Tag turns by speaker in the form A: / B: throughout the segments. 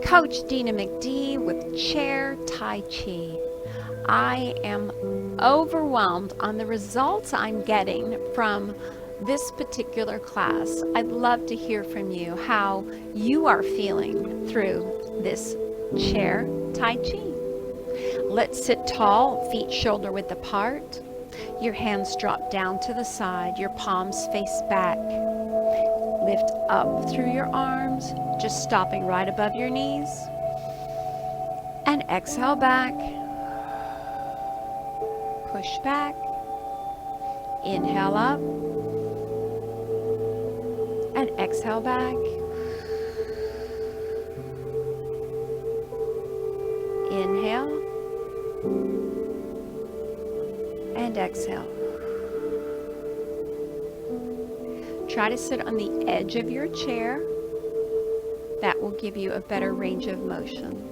A: Coach Dina McD with Chair Tai Chi. I am overwhelmed on the results I'm getting from this particular class. I'd love to hear from you how you are feeling through this Chair Tai Chi. Let's sit tall, feet shoulder width apart. Your hands drop down to the side, your palms face back. Lift up through your arms, just stopping right above your knees. And exhale back. Push back. Inhale up. And exhale back. Inhale. And exhale. Try to sit on the edge of your chair. That will give you a better range of motion.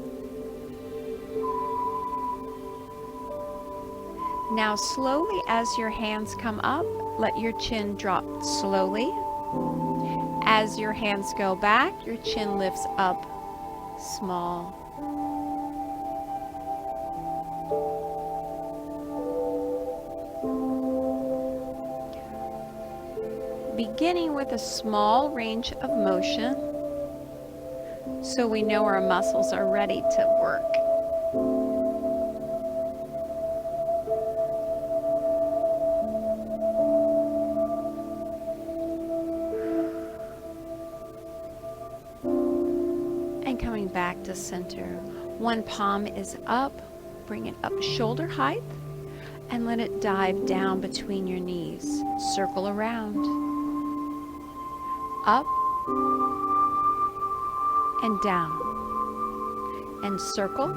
A: Now slowly as your hands come up, let your chin drop slowly. As your hands go back, your chin lifts up small. Beginning with a small range of motion so we know our muscles are ready to work. And coming back to center. One palm is up, bring it up shoulder height and let it dive down between your knees. Circle around. Up and down and circle.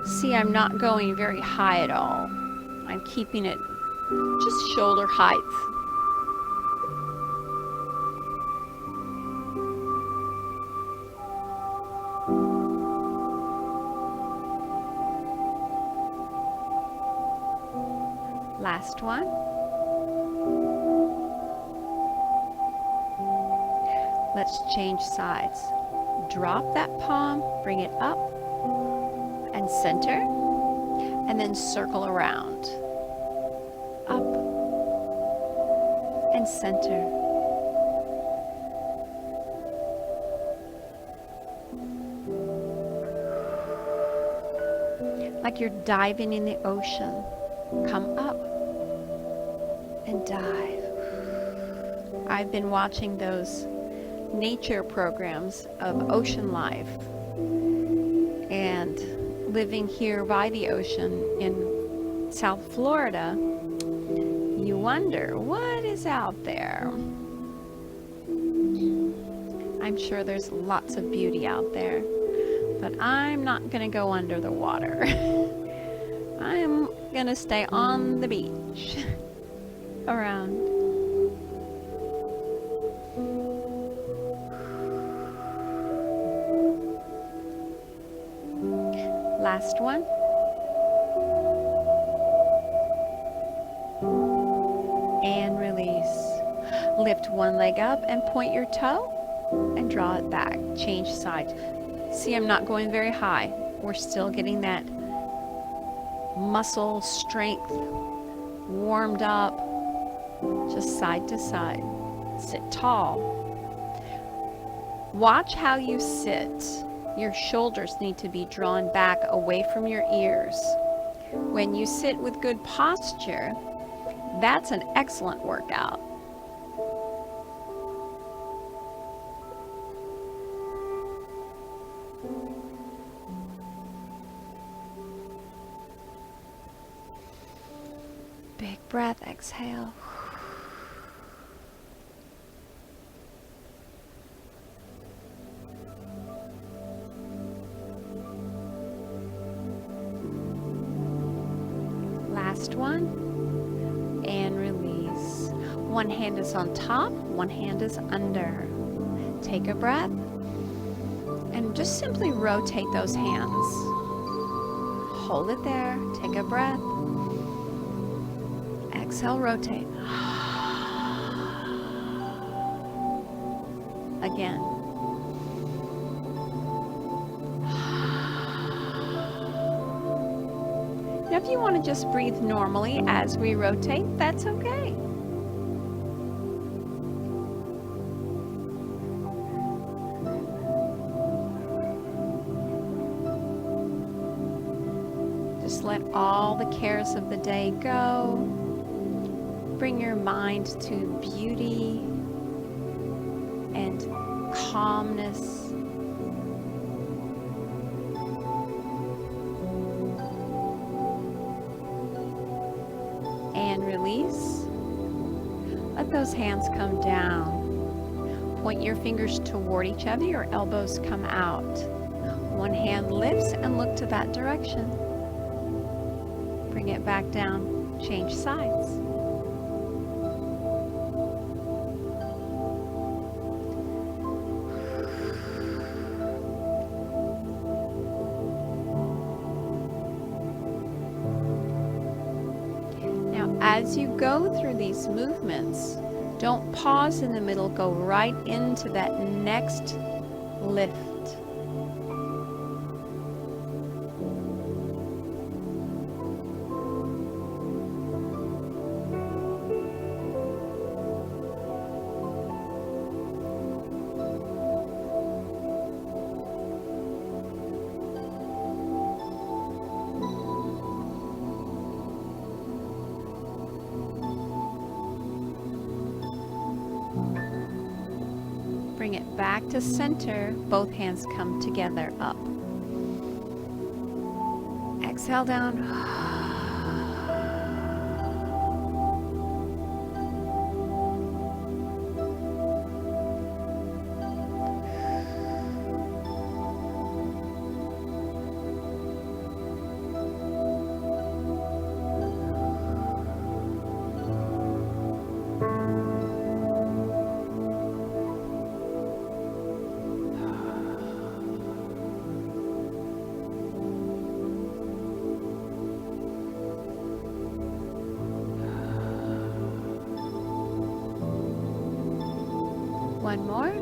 A: See, I'm not going very high at all. I'm keeping it just shoulder height. Last one. Let's change sides. Drop that palm, bring it up and center, and then circle around. Up and center. Like you're diving in the ocean. Come up and dive. I've been watching those nature programs of ocean life and living here by the ocean in South Florida, you wonder what is out there. I'm sure there's lots of beauty out there, but I'm not going to go under the water. I'm going to stay on the beach around. Last one. And release. Lift one leg up and point your toe and draw it back. Change sides. See, I'm not going very high. We're still getting that muscle strength warmed up. Just side to side. Sit tall. Watch how you sit. Your shoulders need to be drawn back away from your ears. When you sit with good posture, that's an excellent workout. Big breath, exhale. Last one, and release. One hand is on top, one hand is under. Take a breath, and just simply rotate those hands. Hold it there. Take a breath. Exhale, rotate. Again. Now, if you want to just breathe normally as we rotate, that's okay. Just let all the cares of the day go. Bring your mind to beauty and calmness. And release. Let those hands come down. Point your fingers toward each other. Your elbows come out. One hand lifts and look to that direction. Bring it back down. Change sides. Now, as you go through these movements, don't pause in the middle. Go right into that next lift. Bring it back to center. Both hands come together up. Exhale down. One more.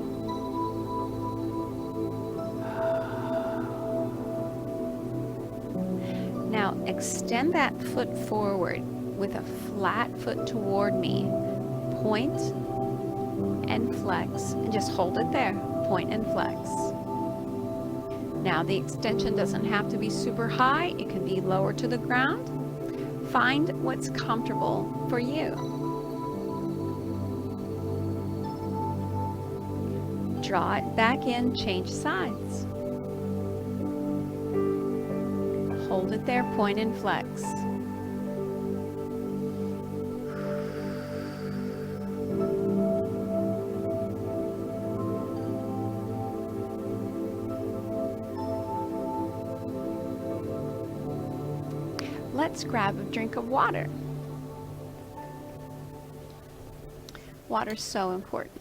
A: Now extend that foot forward with a flat foot toward me. Point and flex, and just hold it there. Point and flex. Now the extension doesn't have to be super high. It can be lower to the ground. Find what's comfortable for you. Draw it back in, change sides. Hold it there, point and flex. Let's grab a drink of water. Water's so important.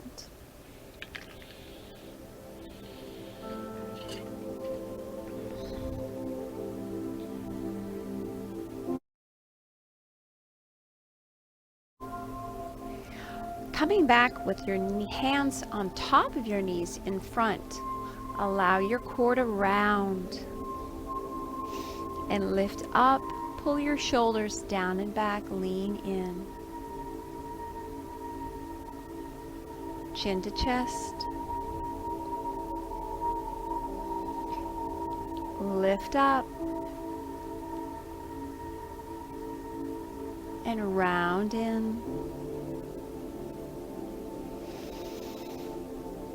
A: Coming back with your hands on top of your knees in front. Allow your core to round and lift up. Pull your shoulders down and back, lean in. Chin to chest. Lift up. And round in.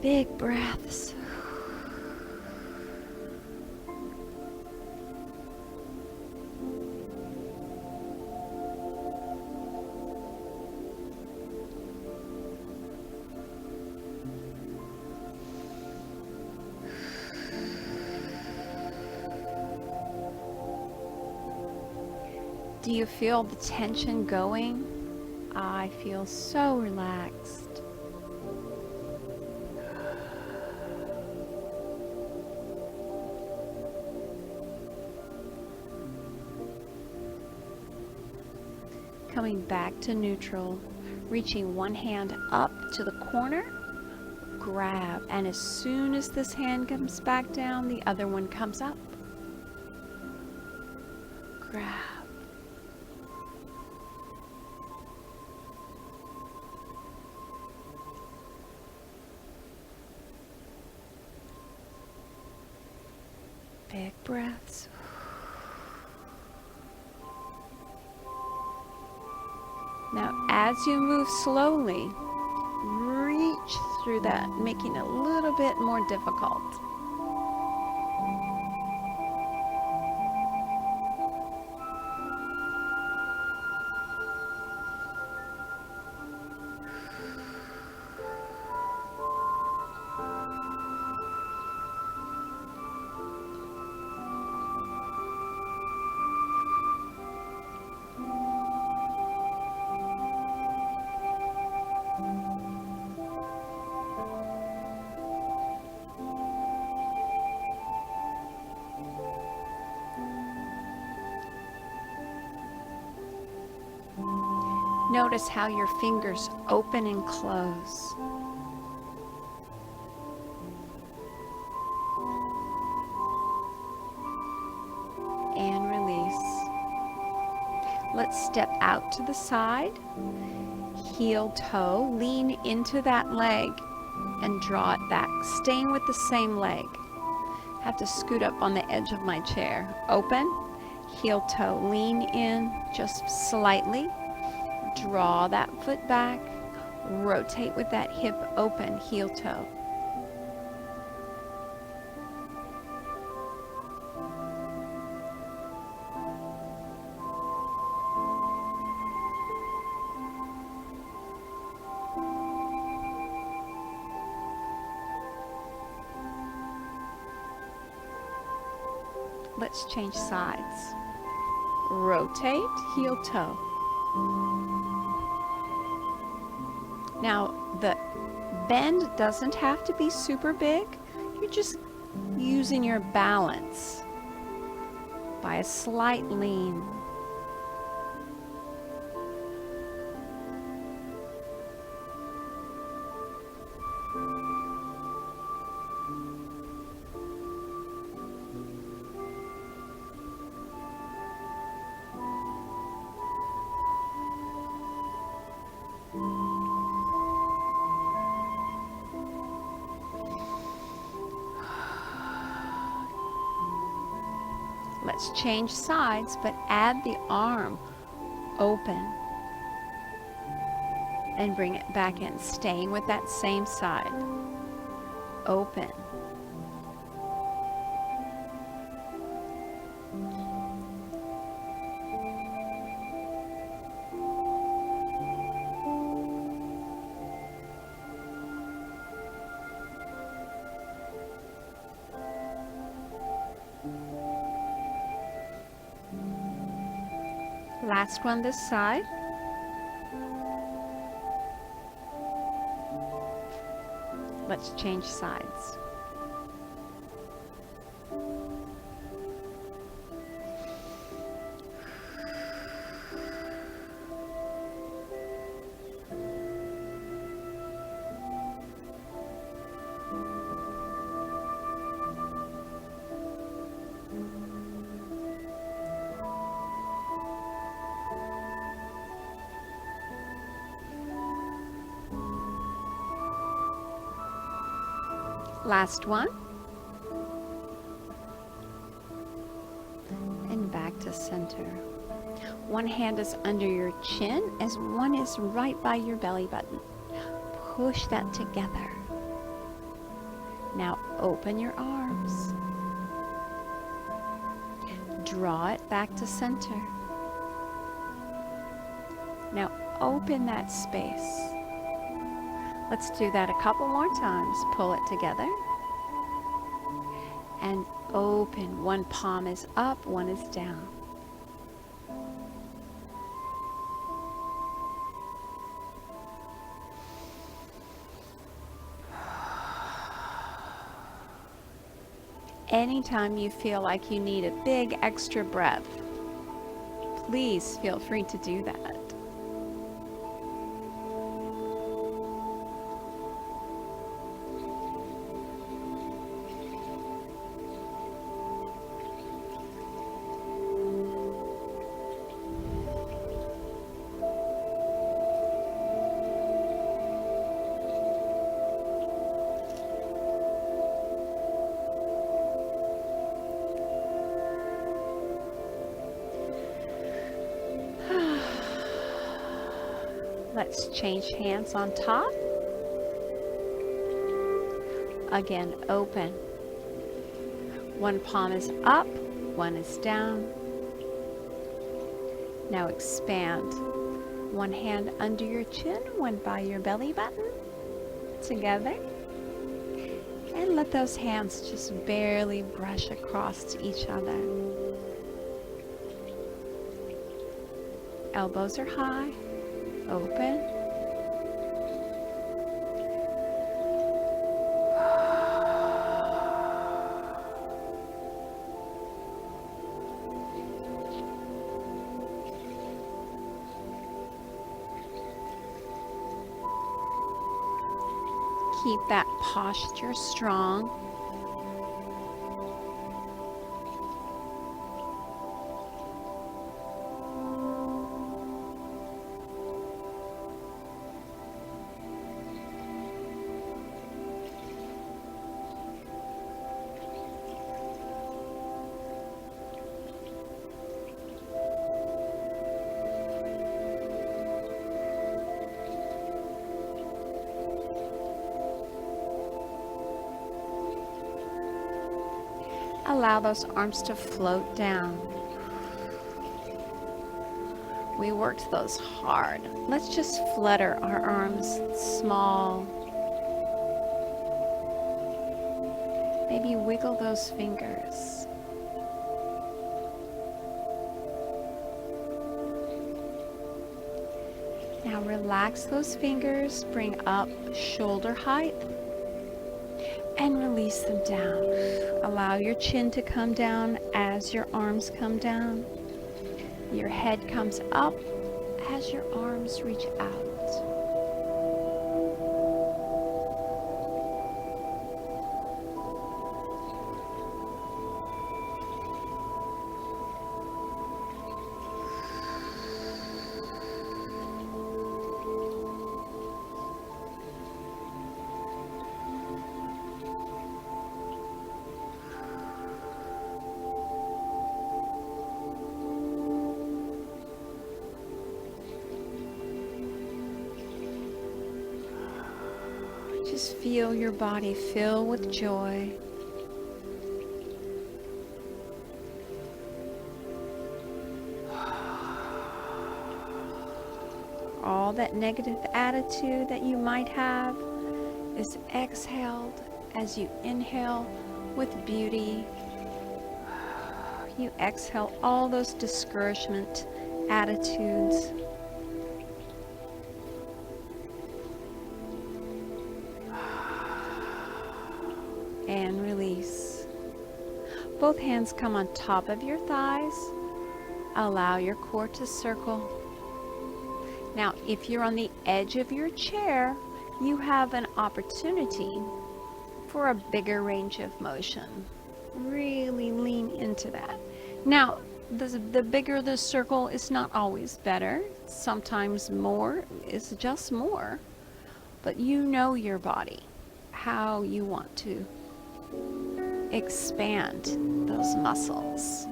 A: Big breaths. Do you feel the tension going? I feel so relaxed. Coming back to neutral, reaching one hand up to the corner, grab, and as soon as this hand comes back down, the other one comes up. Grab. Big breaths. Now, as you move slowly, reach through that, making it a little bit more difficult. Notice how your fingers open and close. And release. Let's step out to the side. Heel toe, lean into that leg and draw it back, staying with the same leg. Have to scoot up on the edge of my chair. Open, heel toe, lean in just slightly. Draw that foot back, rotate with that hip open, heel toe. Let's change sides. Rotate, heel toe. Now, the bend doesn't have to be super big. You're just using your balance by a slight lean. Let's change sides, but add the arm open and bring it back in, staying with that same side. Open. Last one this side. Let's change sides. Last one. And back to center. One hand is under your chin as one is right by your belly button. Push that together. Now open your arms. Draw it back to center. Now open that space. Let's do that a couple more times. Pull it together. And open. One palm is up, one is down. Anytime you feel like you need a big extra breath, please feel free to do that. Let's change hands on top. Again, open. One palm is up, one is down. Now expand. One hand under your chin, one by your belly button. Together. And let those hands just barely brush across to each other. Elbows are high, open. Keep that posture strong. Allow those arms to float down. We worked those hard. Let's just flutter our arms small. Maybe wiggle those fingers. Now relax those fingers, bring up shoulder height. And release them down. Allow your chin to come down as your arms come down. Your head comes up as your arms reach out. Just feel your body fill with joy. All that negative attitude that you might have is exhaled as you inhale with beauty. You exhale all those discouragement attitudes. And release. Both hands come on top of your thighs. Allow your core to circle. Now, if you're on the edge of your chair, you have an opportunity for a bigger range of motion. Really lean into that. Now, the bigger the circle is not always better. Sometimes more is just more. But you know your body, how you want to expand those muscles.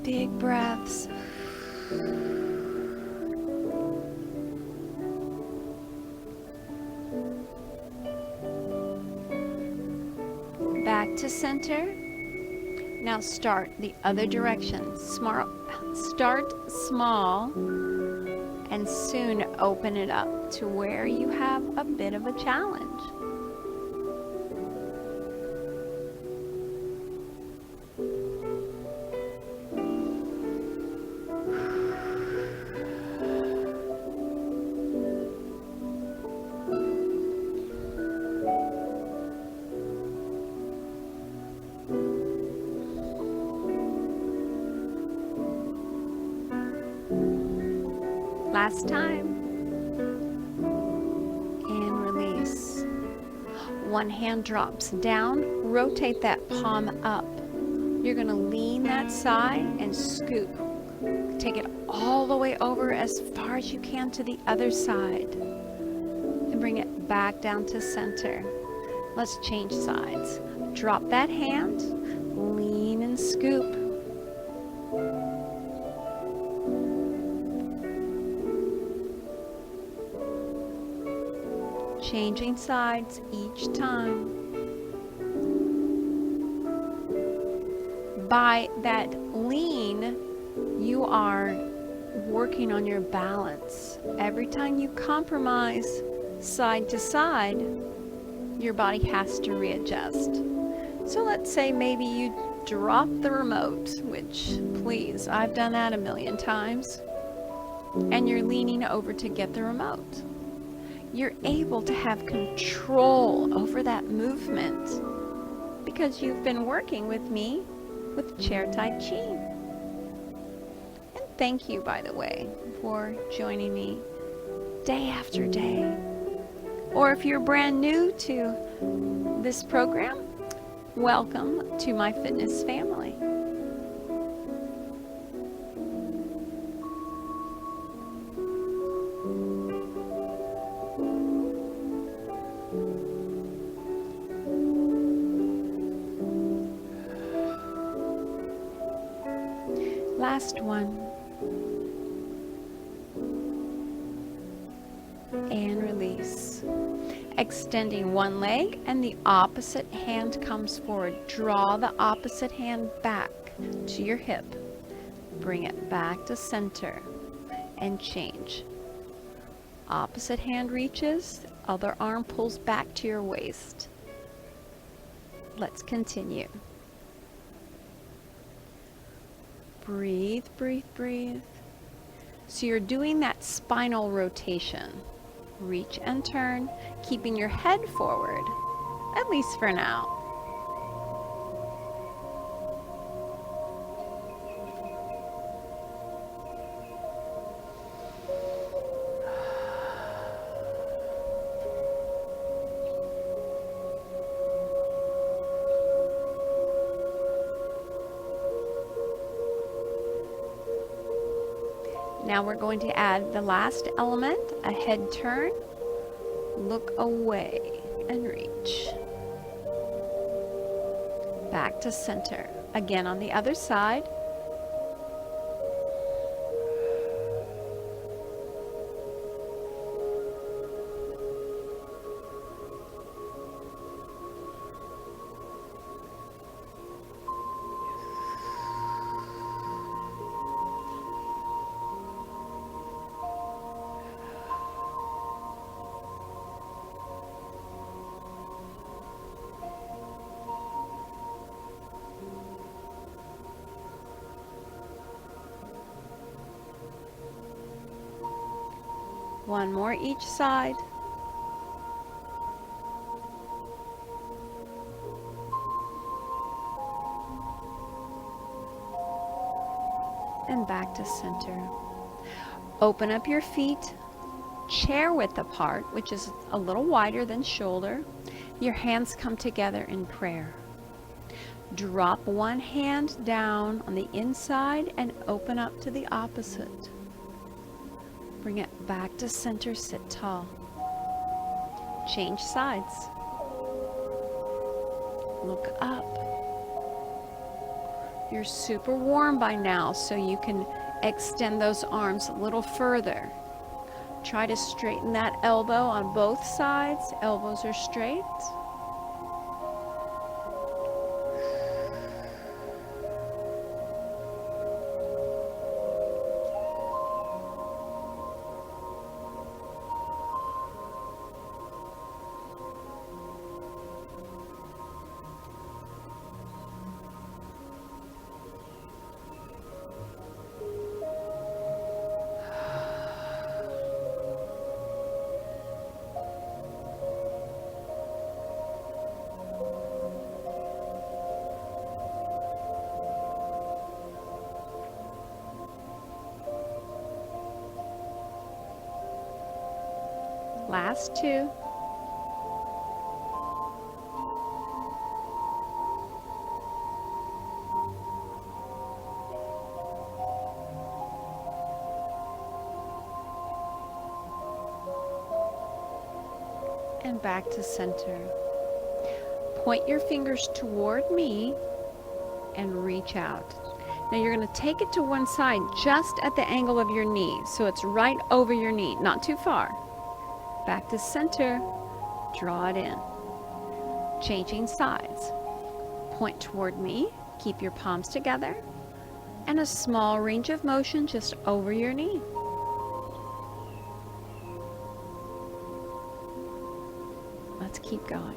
A: Big breaths. Back to center. Now start the other direction. Start small and soon open it up to where you have a bit of a challenge. Last time. And release. One hand drops down. Rotate that palm up. You're going to lean that side and scoop. Take it all the way over as far as you can to the other side. And bring it back down to center. Let's change sides. Drop that hand. Lean and scoop. changing sides each time. By that lean, you are working on your balance. Every time you compromise side to side, your body has to readjust. So let's say maybe you drop the remote, which, please, I've done that a million times, and you're leaning over to get the remote. You're able to have control over that movement because you've been working with me with Chair Tai Chi. And thank you, by the way, for joining me day after day. Or if you're brand new to this program, welcome to my fitness family. Last one. And release. Extending one leg and the opposite hand comes forward. Draw the opposite hand back to your hip. Bring it back to center and change. Opposite hand reaches, other arm pulls back to your waist. Let's continue. Breathe, breathe, breathe. So you're doing that spinal rotation. Reach and turn, keeping your head forward, at least for now. Now we're going to add the last element, a head turn. Look away and reach. Back to center. Again on the other side. One more each side. And back to center. Open up your feet, chair width apart, which is a little wider than shoulder. Your hands come together in prayer. Drop one hand down on the inside and open up to the opposite. Bring it back to center, sit tall. Change sides. Look up. You're super warm by now, so you can extend those arms a little further. Try to straighten that elbow on both sides. Elbows are straight. Last two. And back to center. Point your fingers toward me and reach out. Now you're going to take it to one side just at the angle of your knee. So it's right over your knee, not too far. Back to center. Draw it in. Changing sides. Point toward me, keep your palms together, and a small range of motion just over your knee. Let's keep going.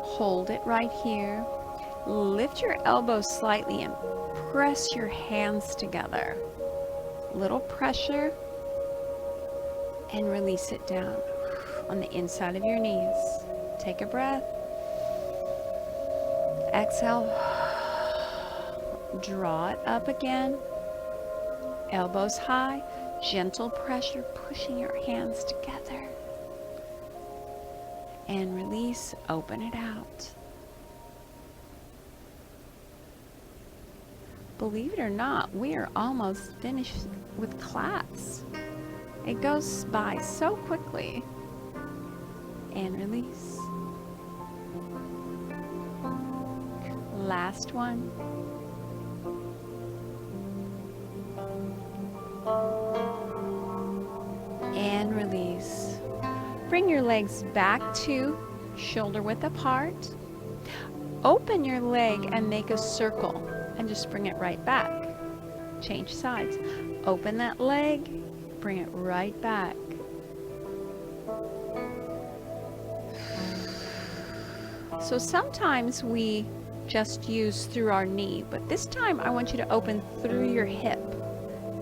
A: Hold it right here. Lift your elbows slightly and press your hands together. Little pressure and release it down on the inside of your knees. Take a breath. Exhale. Draw it up again. Elbows high. Gentle pressure, pushing your hands together. And release, open it out. Believe it or not, we are almost finished with class. It goes by so quickly. And release. Last one. And release. Bring your legs back to shoulder width apart. Open your leg and make a circle and just bring it right back. Change sides. Open that leg, bring it right back. So sometimes we just use through our knee, but this time I want you to open through your hip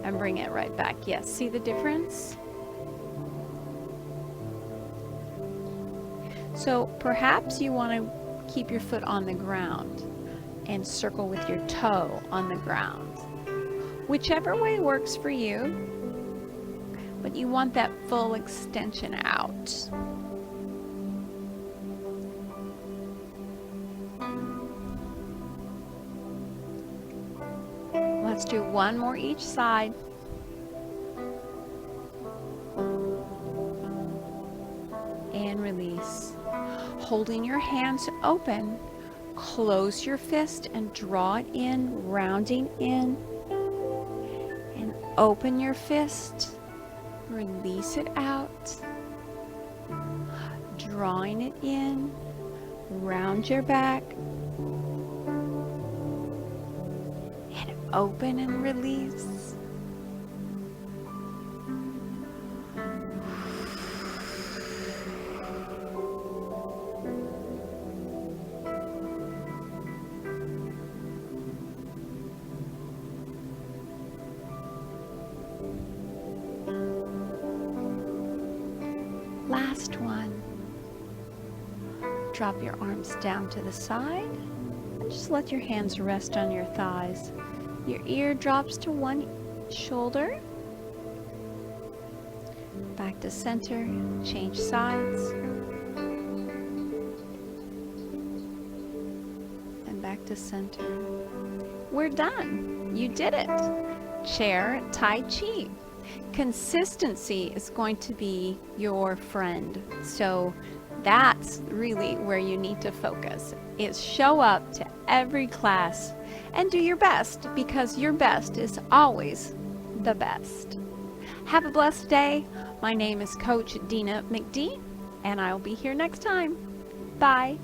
A: and bring it right back. Yes, see the difference? So perhaps you want to keep your foot on the ground and circle with your toe on the ground. Whichever way works for you, but you want that full extension out. Let's do one more each side. And release. Holding your hands open, close your fist and draw it in, rounding in. And open your fist, release it out. Drawing it in, round your back. And open and release. Last one. Drop your arms down to the side and just let your hands rest on your thighs. Your ear drops to one shoulder. Back to center. Change sides. And back to center. We're done. You did it. Chair Tai Chi. Consistency is going to be your friend. So that's really where you need to focus, is show up to every class and do your best, because your best is always the best. Have a blessed day. My name is Coach Dina McD, and I'll be here next time. Bye.